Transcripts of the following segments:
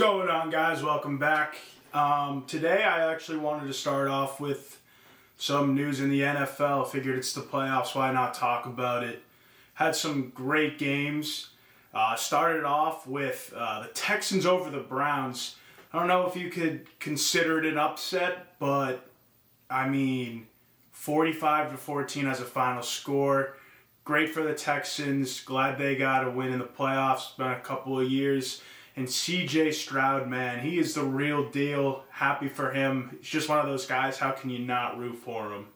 Going on, guys? Welcome back. Today I actually wanted to start off with some news in the NFL. Figured it's the playoffs, why not talk about it? Had some great games. Started off with the Texans over the Browns. I don't know if you could consider it an upset, but I mean, 45-14 as a final score. Great for the Texans. Glad they got a win in the playoffs. It's been a couple of years. And C.J. Stroud, man, he is the real deal. Happy for him. He's just one of those guys. How can you not root for him?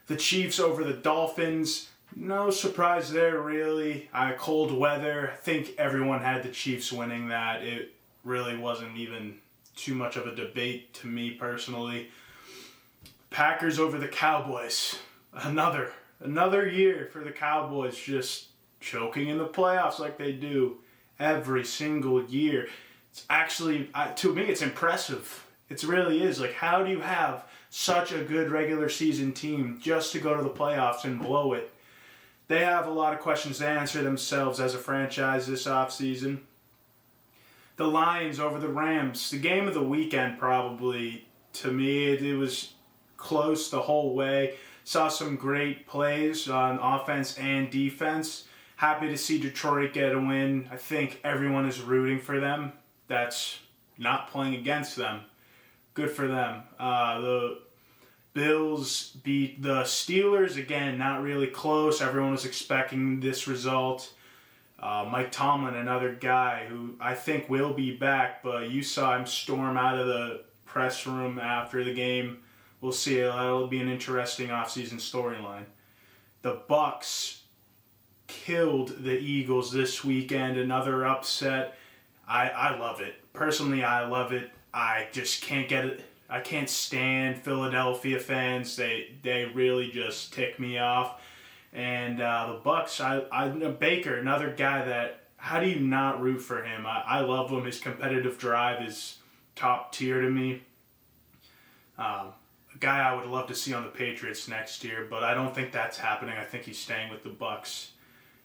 The Chiefs over the Dolphins. No surprise there, really. Cold weather. I think everyone had the Chiefs winning that. It really wasn't even too much of a debate to me personally. Packers over the Cowboys. Another year for the Cowboys just choking in the playoffs like they do every single year. It's actually, to me, it's impressive. It really is. Like, how do you have such a good regular season team just to go to the playoffs and blow it? They have a lot of questions to answer themselves as a franchise this offseason. The Lions over the Rams. The game of the weekend, probably. To me, it was close the whole way. Saw some great plays on offense and defense. Happy to see Detroit get a win. I think everyone is rooting for them. That's not playing against them. Good for them. The Bills beat the Steelers. Again, not really close. Everyone was expecting this result. Mike Tomlin, another guy who I think will be back, but you saw him storm out of the press room after the game. We'll see. That'll be an interesting offseason storyline. The Bucs killed the Eagles this weekend. Another upset. I love it. Personally, I love it. I just can't get it. I can't stand Philadelphia fans. They really just tick me off. And the Bucs, Baker, another guy that, how do you not root for him? I love him. His competitive drive is top tier to me. A guy I would love to see on the Patriots next year, but I don't think that's happening. I think he's staying with the Bucs.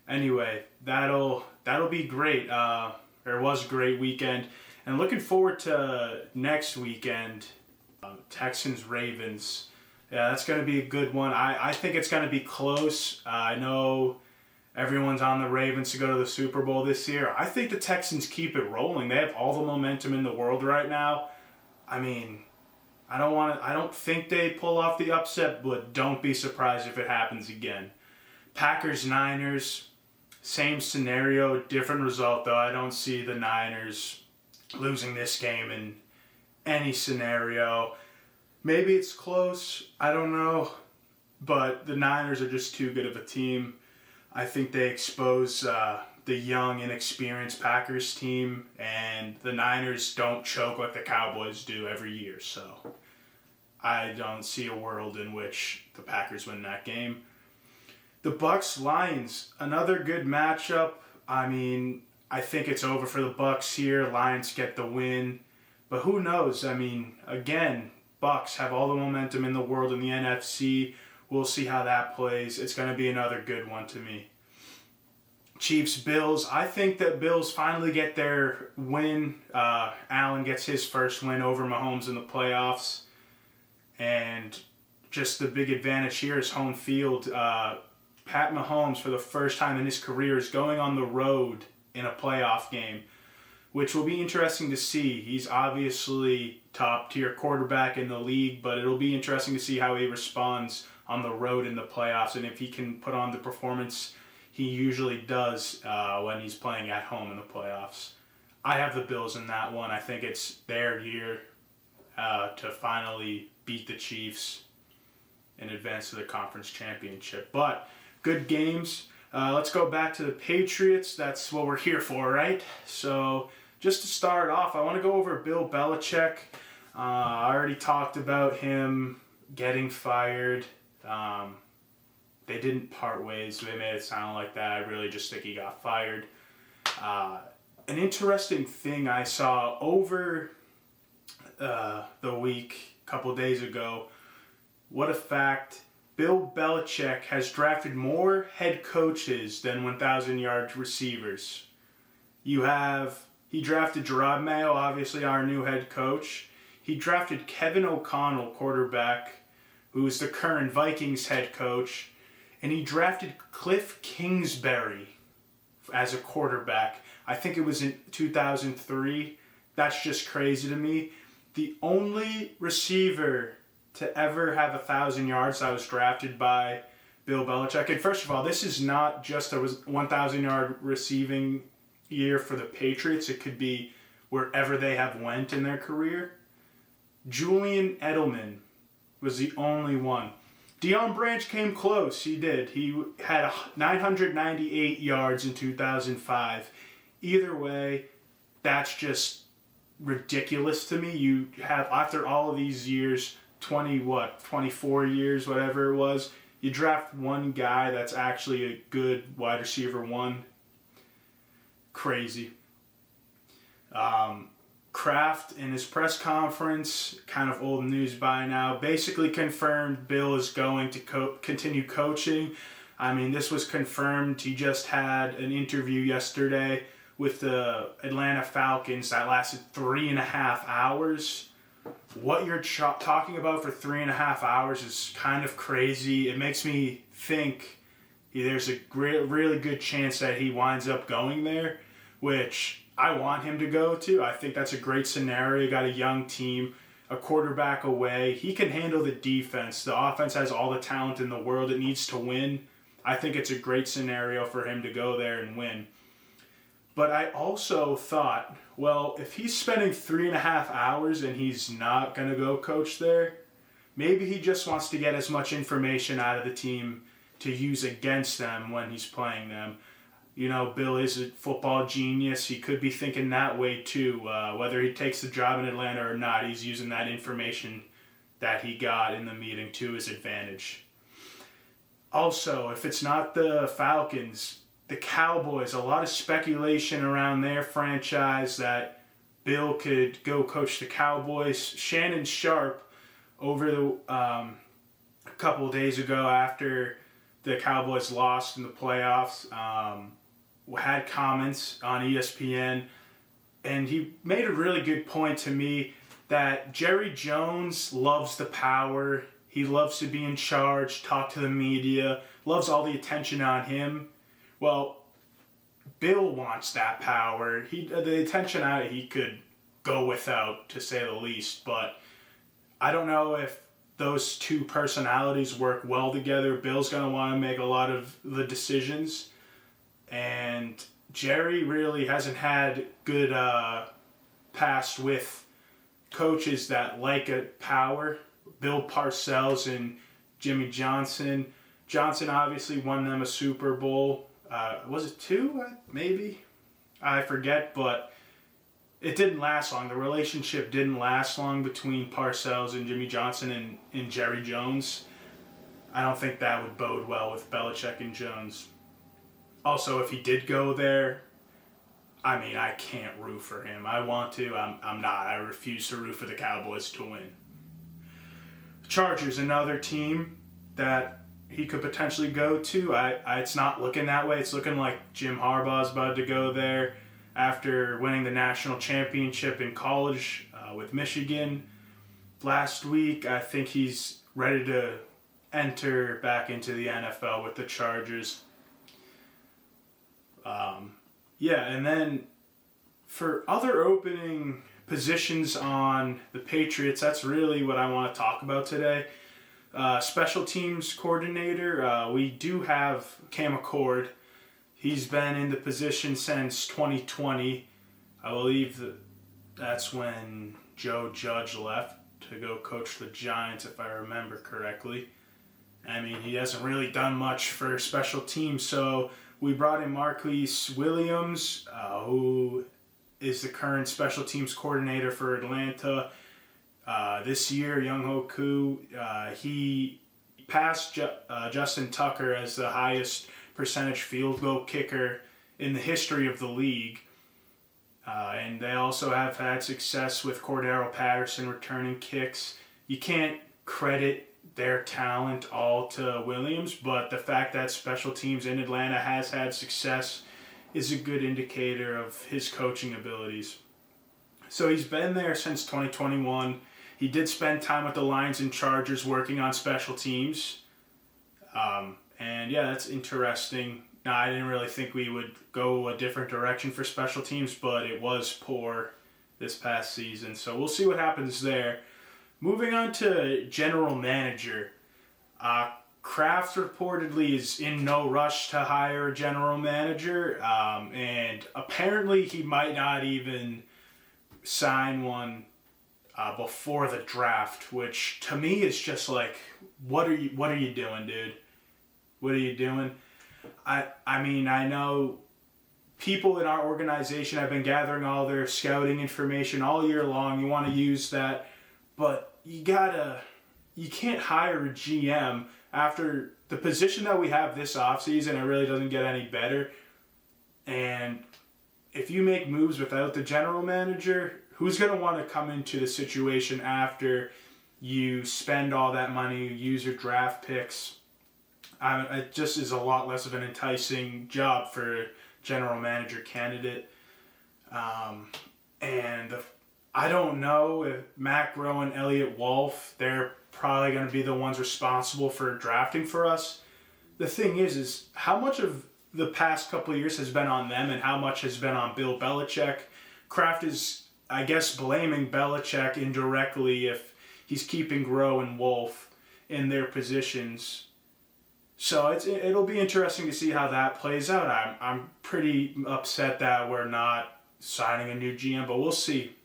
Anyway, that'll be great. It was a great weekend. And looking forward to next weekend, Texans-Ravens. Yeah, that's going to be a good one. I think it's going to be close. I know everyone's on the Ravens to go to the Super Bowl this year. I think the Texans keep it rolling. They have all the momentum in the world right now. I mean, I don't think they pull off the upset, but don't be surprised if it happens again. Packers-Niners, same scenario, different result though. I don't see the Niners losing this game in any scenario. Maybe it's close, I don't know, but the Niners are just too good of a team. I think they expose the young, inexperienced Packers team, and the Niners don't choke like the Cowboys do every year, so I don't see a world in which the Packers win that game. The Bucs-Lions, another good matchup. I mean, I think it's over for the Bucs here. Lions get the win. But who knows? I mean, again, Bucs have all the momentum in the world in the NFC. We'll see how that plays. It's going to be another good one to me. Chiefs-Bills. I think that Bills finally get their win. Allen gets his first win over Mahomes in the playoffs. And just the big advantage here is home field. Pat Mahomes, for the first time in his career, is going on the road in a playoff game, which will be interesting to see. He's obviously top-tier quarterback in the league, but it'll be interesting to see how he responds on the road in the playoffs and if he can put on the performance he usually does when he's playing at home in the playoffs. I have the Bills in that one. I think it's their year to finally beat the Chiefs and advance to the conference championship. But good games. Let's go back to the Patriots. That's what we're here for, right? So just to start off, I want to go over Bill Belichick. I already talked about him getting fired. They didn't part ways. They made it sound like that. I really just think he got fired. An interesting thing I saw over the week, a couple days ago, what a fact. Bill Belichick has drafted more head coaches than 1,000-yard receivers. He drafted Gerard Mayo, obviously our new head coach. He drafted Kevin O'Connell, quarterback, who is the current Vikings head coach. And he drafted Cliff Kingsbury as a quarterback. I think it was in 2003. That's just crazy to me. The only receiver to ever have 1,000 yards that was drafted by Bill Belichick. And first of all, this is not just a 1,000-yard receiving year for the Patriots. It could be wherever they have went in their career. Julian Edelman was the only one. Deion Branch came close. He did. He had 998 yards in 2005. Either way, that's just ridiculous to me. You have, after all of these years, 24 years, whatever it was, you draft one guy that's actually a good wide receiver one. Crazy. Kraft, in his press conference, kind of old news by now, basically confirmed Bill is going to continue coaching. I mean, this was confirmed. He just had an interview yesterday with the Atlanta Falcons that lasted 3.5 hours. What you're talking about for 3.5 hours is kind of crazy. It makes me think there's a really good chance that he winds up going there, which I want him to go to. I think that's a great scenario. You got a young team, a quarterback away. He can handle the defense. The offense has all the talent in the world it needs to win. I think it's a great scenario for him to go there and win. But I also thought, well, if he's spending 3.5 hours and he's not going to go coach there, maybe he just wants to get as much information out of the team to use against them when he's playing them. You know, Bill is a football genius. He could be thinking that way too. Whether he takes the job in Atlanta or not, he's using that information that he got in the meeting to his advantage. Also, if it's not the Falcons, the Cowboys, a lot of speculation around their franchise that Bill could go coach the Cowboys. Shannon Sharp, over the a couple of days ago after the Cowboys lost in the playoffs, had comments on ESPN, and he made a really good point to me that Jerry Jones loves the power. He loves to be in charge, talk to the media, loves all the attention on him. Well, Bill wants that power. The attention on it he could go without, to say the least, but I don't know if those two personalities work well together. Bill's going to want to make a lot of the decisions, and Jerry really hasn't had good past with coaches that like a power. Bill Parcells and Jimmy Johnson. Johnson obviously won them a Super Bowl. Was it 2? Maybe? I forget, but it didn't last long. The relationship didn't last long between Parcells and Jimmy Johnson and Jerry Jones. I don't think that would bode well with Belichick and Jones. Also, if he did go there, I mean, I can't root for him. I want to. I'm not. I refuse to root for the Cowboys to win. Chargers, another team that he could potentially go to. It's not looking that way. It's looking like Jim Harbaugh's about to go there after winning the national championship in college with Michigan last week. I think he's ready to enter back into the NFL with the Chargers. And then for other opening positions on the Patriots, that's really what I want to talk about today. Special teams coordinator, we do have Cam McCord. He's been in the position since 2020. I believe that's when Joe Judge left to go coach the Giants, if I remember correctly. I mean, he hasn't really done much for special teams, so we brought in Marquise Williams, who is the current special teams coordinator for Atlanta. This year, Young-Ho Koo, he passed Justin Tucker as the highest percentage field goal kicker in the history of the league. And they also have had success with Cordero Patterson returning kicks. You can't credit their talent all to Williams, but the fact that special teams in Atlanta has had success is a good indicator of his coaching abilities. So he's been there since 2021. He did spend time with the Lions and Chargers working on special teams. And yeah, that's interesting. Now, I didn't really think we would go a different direction for special teams, but it was poor this past season. So we'll see what happens there. Moving on to general manager. Kraft reportedly is in no rush to hire a general manager. And apparently he might not even sign one before the draft, which to me is just like, what are you doing, dude? What are you doing? I mean, I know people in our organization have been gathering all their scouting information all year long. You want to use that, but you can't hire a GM after the position that we have this offseason. It really doesn't get any better. And if you make moves without the general manager, who's going to want to come into the situation after you spend all that money, you use your draft picks? It just is a lot less of an enticing job for a general manager candidate. And I don't know if Matt Groh and Elliott Wolf, they're probably going to be the ones responsible for drafting for us. The thing is how much of the past couple of years has been on them and how much has been on Bill Belichick. Kraft is, I guess, blaming Belichick indirectly if he's keeping Groh and Wolf in their positions. So it'll be interesting to see how that plays out. I'm pretty upset that we're not signing a new GM, but we'll see.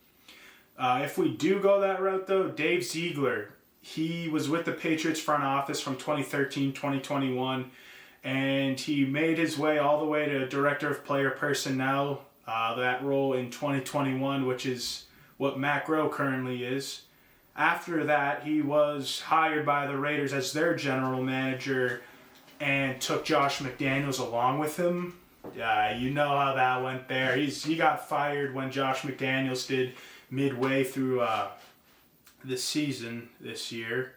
If we do go that route, though, Dave Ziegler, he was with the Patriots front office from 2013, 2021, and he made his way all the way to Director of Player Personnel, that role in 2021, which is what Matt Groh currently is. After that, he was hired by the Raiders as their general manager and took Josh McDaniels along with him. You know how that went there. He got fired when Josh McDaniels did midway through the season this year.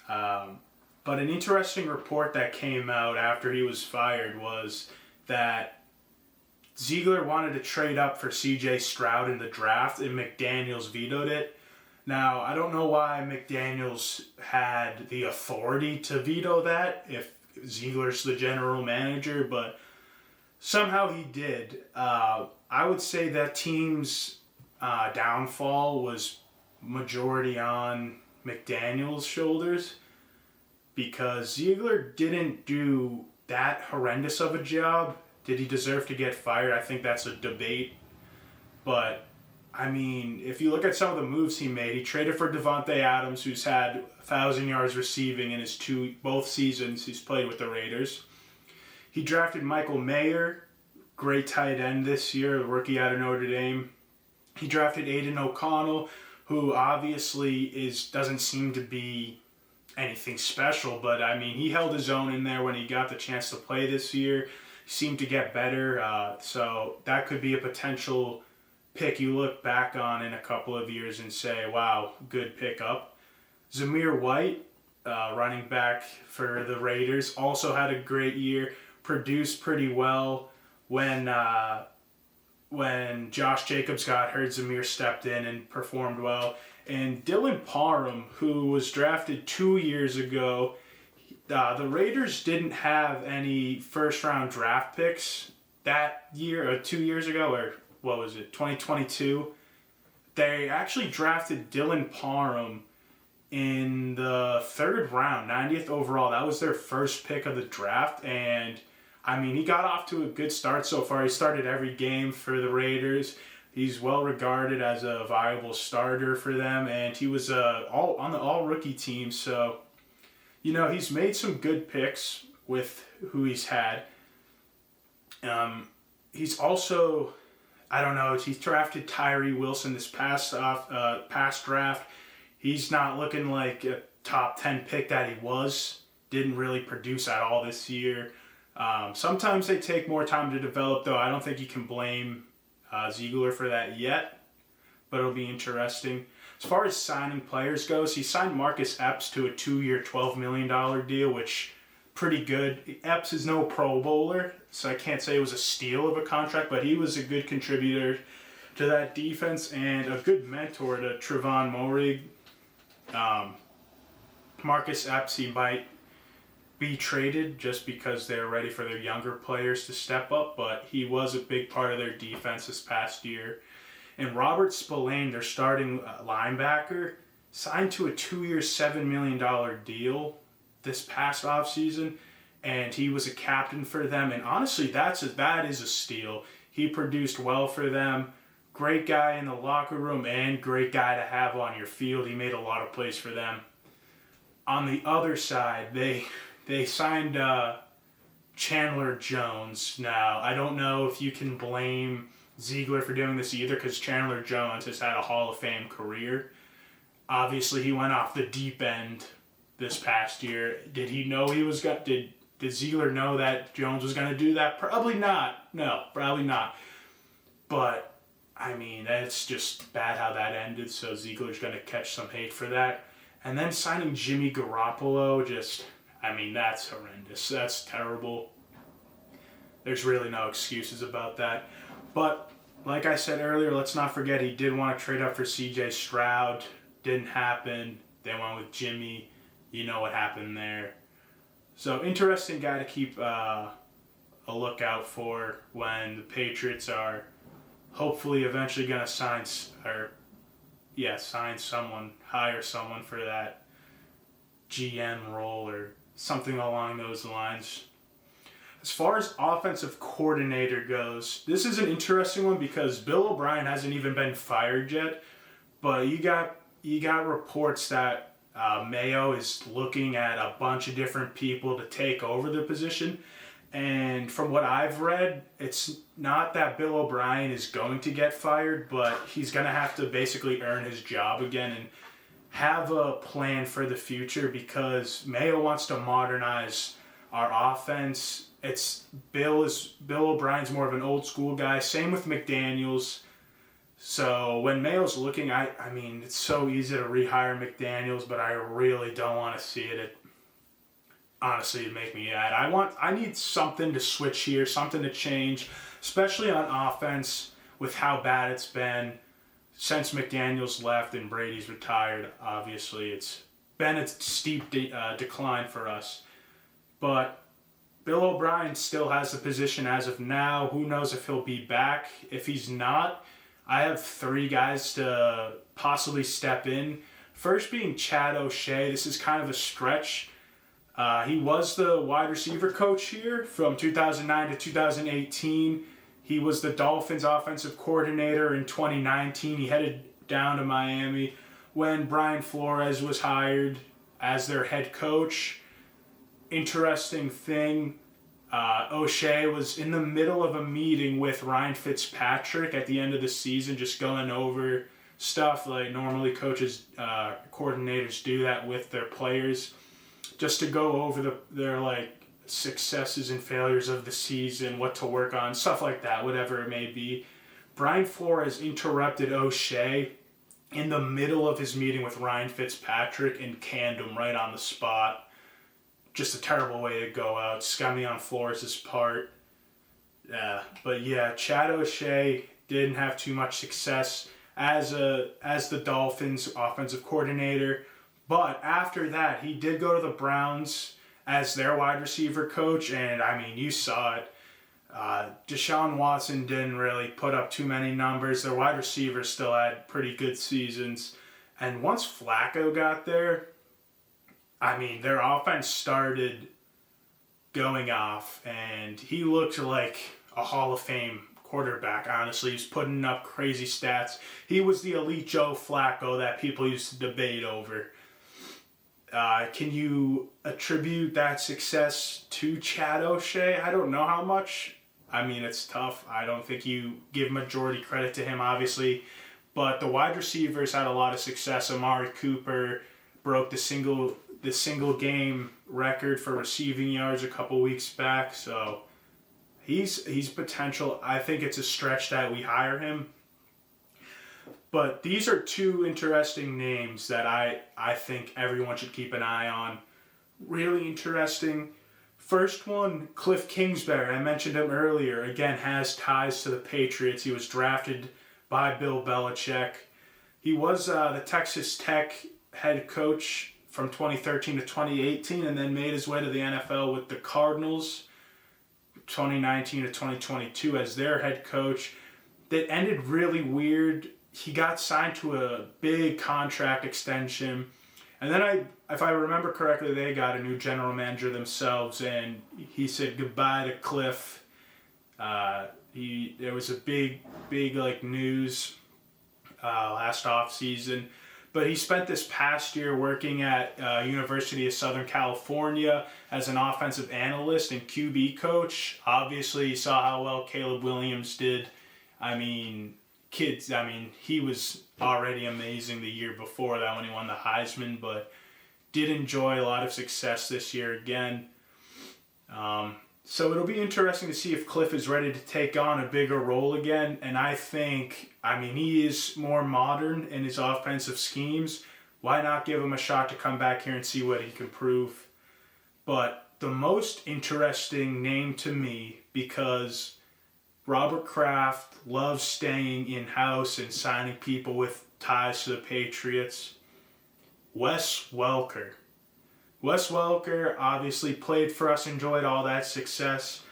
But an interesting report that came out after he was fired was that Ziegler wanted to trade up for C.J. Stroud in the draft, and McDaniels vetoed it. Now, I don't know why McDaniels had the authority to veto that if Ziegler's the general manager, but somehow he did. I would say that team's downfall was majority on McDaniels' shoulders because Ziegler didn't do that horrendous of a job. Did he deserve to get fired? I think that's a debate. But I mean, if you look at some of the moves he made, he traded for Devontae Adams, who's had 1,000 yards receiving in his both seasons he's played with the Raiders. He drafted Michael Mayer, great tight end this year, a rookie out of Notre Dame. He drafted Aiden O'Connell, who obviously doesn't seem to be anything special, but I mean, he held his own in there when he got the chance to play this year. He seemed to get better, so that could be a potential pick you look back on in a couple of years and say, wow, good pickup. Zamir White, running back for the Raiders, also had a great year, produced pretty well. When Josh Jacobs got hurt, Zamir stepped in and performed well. And Dylan Parham, who was drafted 2 years ago, the Raiders didn't have any first-round draft picks that year, or 2 years ago, or what was it, 2022? They actually drafted Dylan Parham in the 3rd round, 90th overall. That was their first pick of the draft, and I mean, he got off to a good start so far. He started every game for the Raiders. He's well regarded as a viable starter for them, and he was on the all-rookie team. So, you know, he's made some good picks with who he's had. He's also, I don't know, he's drafted Tyree Wilson this past draft. He's not looking like a top 10 pick that he was. Didn't really produce at all this year. Sometimes they take more time to develop, though. I don't think you can blame Ziegler for that yet, but it'll be interesting. As far as signing players goes, he signed Marcus Epps to a 2-year, $12 million deal, which pretty good. Epps is no Pro Bowler, so I can't say it was a steal of a contract, but he was a good contributor to that defense and a good mentor to Trevon Moehrig. Marcus Epps, he might be traded just because they're ready for their younger players to step up, but he was a big part of their defense this past year. And Robert Spillane, their starting linebacker, signed to a 2-year, $7 million deal this past offseason, and he was a captain for them. And honestly, that is a steal. He produced well for them. Great guy in the locker room and great guy to have on your field. He made a lot of plays for them. On the other side, they signed Chandler Jones. Now, I don't know if you can blame Ziegler for doing this either, because Chandler Jones has had a Hall of Fame career. Obviously, he went off the deep end this past year. Did he know did Ziegler know that Jones was going to do that? Probably not. No, probably not. But, I mean, it's just bad how that ended, so Ziegler's going to catch some hate for that. And then signing Jimmy Garoppolo, that's horrendous. That's terrible. There's really no excuses about that. But, like I said earlier, let's not forget he did want to trade up for C.J. Stroud. Didn't happen. They went with Jimmy. You know what happened there. So, interesting guy to keep a lookout for when the Patriots are hopefully eventually going to sign someone, hire someone for that GM role or something along those lines. As far as offensive coordinator goes, this is an interesting one because Bill O'Brien hasn't even been fired yet, but you got reports that Mayo is looking at a bunch of different people to take over the position. And from what I've read, it's not that Bill O'Brien is going to get fired, but he's going to have to basically earn his job again and have a plan for the future because Mayo wants to modernize our offense. Bill O'Brien's more of an old school guy. Same with McDaniels. So when Mayo's looking, I mean, it's so easy to rehire McDaniels, but I really don't want to see it. Honestly, it'd make me mad. I need something to switch here, something to change, especially on offense with how bad it's been since McDaniels left and Brady's retired. Obviously, it's been a steep decline for us. But Bill O'Brien still has the position as of now. Who knows if he'll be back? If he's not, I have 3 guys to possibly step in. First being Chad O'Shea. This is kind of a stretch. He was the wide receiver coach here from 2009 to 2018. He was the Dolphins offensive coordinator in 2019. He headed down to Miami when Brian Flores was hired as their head coach. Interesting thing, O'Shea was in the middle of a meeting with Ryan Fitzpatrick at the end of the season, just going over stuff like normally coordinators do that with their players, just to go over their successes and failures of the season, what to work on, stuff like that, whatever it may be. Brian Flores interrupted O'Shea in the middle of his meeting with Ryan Fitzpatrick and canned him right on the spot. Just a terrible way to go out. Scummy on Flores' part. But yeah, Chad O'Shea didn't have too much success as the Dolphins offensive coordinator. But after that, he did go to the Browns as their wide receiver coach, and I mean, you saw it. Deshaun Watson didn't really put up too many numbers. Their wide receivers still had pretty good seasons. And once Flacco got there, I mean, their offense started going off, and he looked like a Hall of Fame quarterback, honestly. He's putting up crazy stats. He was the elite Joe Flacco that people used to debate over. Can you attribute that success to Chad O'Shea? I don't know how much. I mean, it's tough. I don't think you give majority credit to him, obviously. But the wide receivers had a lot of success. Amari Cooper broke the single game record for receiving yards a couple weeks back. So he's potential. I think it's a stretch that we hire him. But these are 2 interesting names that I think everyone should keep an eye on. Really interesting. First one, Cliff Kingsbury. I mentioned him earlier. Again, has ties to the Patriots. He was drafted by Bill Belichick. He was the Texas Tech head coach from 2013 to 2018, and then made his way to the NFL with the Cardinals 2019 to 2022 as their head coach. That ended really weird. He got signed to a big contract extension, and then if I remember correctly, they got a new general manager themselves, and he said goodbye to Cliff. There was a big news last off season, but he spent this past year working at University of Southern California as an offensive analyst and QB coach. Obviously, you saw how well Caleb Williams did. He was already amazing the year before that when he won the Heisman, but did enjoy a lot of success this year again. So it'll be interesting to see if Cliff is ready to take on a bigger role again. And I think, he is more modern in his offensive schemes. Why not give him a shot to come back here and see what he can prove? But the most interesting name to me, because Robert Kraft loves staying in-house and signing people with ties to the Patriots, Wes Welker. Wes Welker obviously played for us, enjoyed all that success.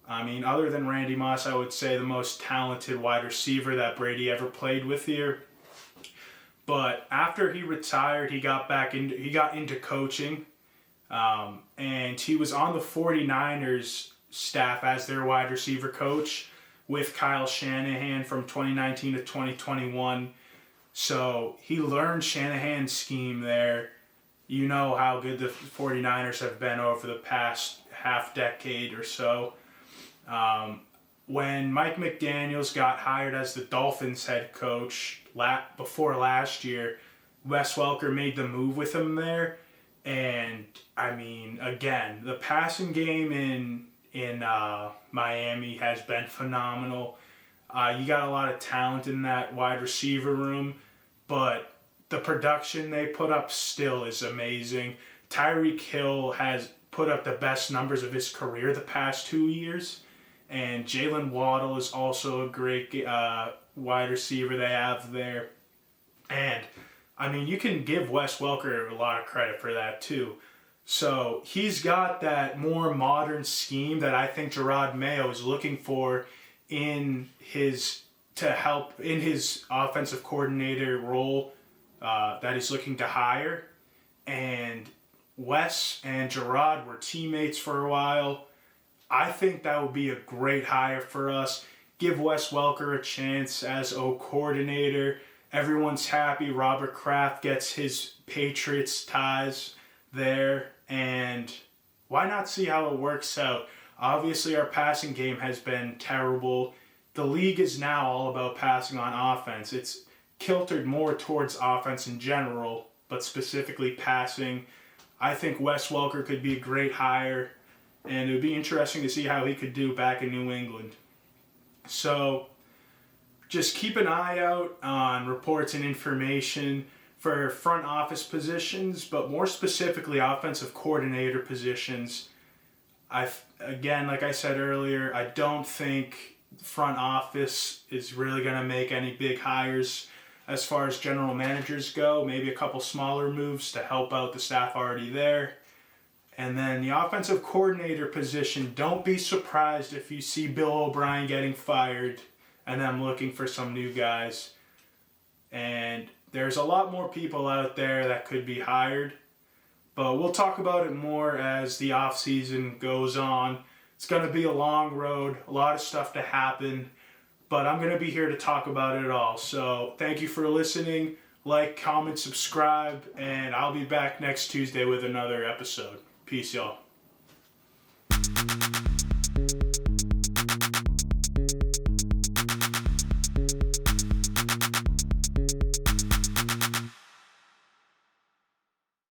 Other than Randy Moss, I would say the most talented wide receiver that Brady ever played with here. But after he retired, he got into coaching, and he was on the 49ers staff as their wide receiver coach with Kyle Shanahan from 2019 to 2021. So he learned Shanahan's scheme there. You know how good the 49ers have been over the past half decade or so. When Mike McDaniels got hired as the Dolphins head coach before last year, Wes Welker made the move with him there. And, again, the passing game in Miami has been phenomenal. You got a lot of talent in that wide receiver room, but the production they put up still is amazing. Tyreek Hill has put up the best numbers of his career the past 2 years. And Jalen Waddle is also a great wide receiver they have there. And, you can give Wes Welker a lot of credit for that too. So he's got that more modern scheme that I think Gerard Mayo is looking for in his offensive coordinator role that he's looking to hire. And Wes and Gerard were teammates for a while. I think that would be a great hire for us. Give Wes Welker a chance as O coordinator. Everyone's happy. Robert Kraft gets his Patriots ties there. And why not see how it works out? Obviously, our passing game has been terrible. The league is now all about passing on offense. It's kiltered more towards offense in general, but specifically passing. I think Wes Welker could be a great hire, and it would be interesting to see how he could do back in New England. So just keep an eye out on reports and information for front office positions, but more specifically offensive coordinator positions. Again, like I said earlier, I don't think front office is really going to make any big hires as far as general managers go. Maybe a couple smaller moves to help out the staff already there. And then the offensive coordinator position, don't be surprised if you see Bill O'Brien getting fired and them looking for some new guys. And there's a lot more people out there that could be hired, but we'll talk about it more as the off-season goes on. It's going to be a long road, a lot of stuff to happen, but I'm going to be here to talk about it all. So thank you for listening. Like, comment, subscribe, and I'll be back next Tuesday with another episode. Peace, y'all.